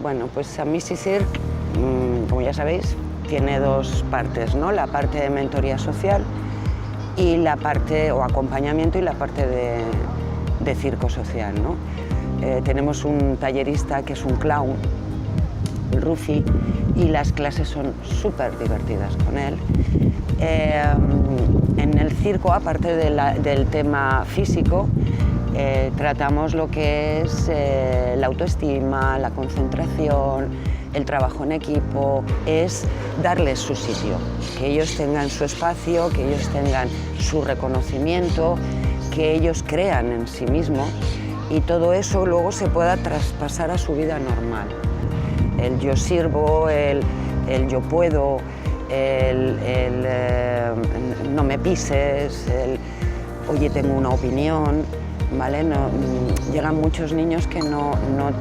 Bueno, pues Amisisir, como ya sabéis, tiene dos partes, ¿no? La parte de mentoría social y la parte, o acompañamiento, y la parte de circo social, ¿no? Tenemos un tallerista que es un clown, Rufi, y las clases son súper divertidas con él. En el circo, aparte del tema físico, tratamos lo que es la autoestima, la concentración, el trabajo en equipo, es darles su sitio, que ellos tengan su espacio, que ellos tengan su reconocimiento, que ellos crean en sí mismos y todo eso luego se pueda traspasar a su vida normal. El yo sirvo, el yo puedo, no me pises, el oye, tengo una opinión, ¿vale? Llegan muchos niños que no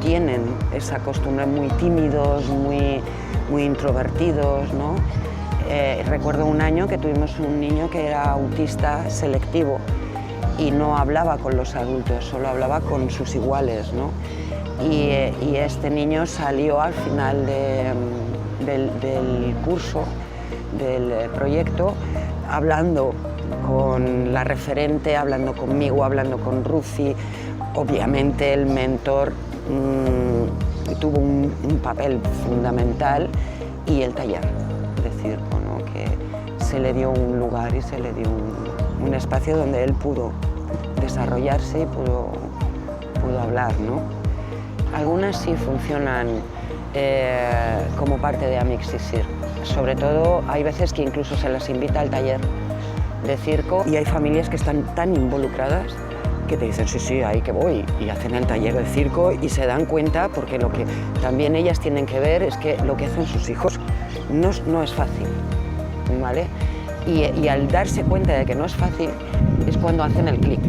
tienen esa costumbre, muy tímidos, muy introvertidos, ¿no? Recuerdo un año que tuvimos un niño que era autista selectivo y no hablaba con los adultos, solo hablaba con sus iguales, ¿no? Y este niño salió al final del curso, del proyecto, hablando con la referente, hablando conmigo, hablando con Rufi. Obviamente el mentor tuvo un papel fundamental y el taller de circo, ¿no? Que se le dio un lugar y se le dio un espacio donde él pudo desarrollarse y pudo hablar, ¿no? Algunas sí funcionan como parte de Amisisir. Sobre todo hay veces que incluso se las invita al taller de circo y hay familias que están tan involucradas que te dicen sí, ahí que voy, y hacen el taller de circo y se dan cuenta, porque lo que también ellas tienen que ver es que lo que hacen sus hijos no es fácil, ¿vale? Y al darse cuenta de que no es fácil es cuando hacen el clic.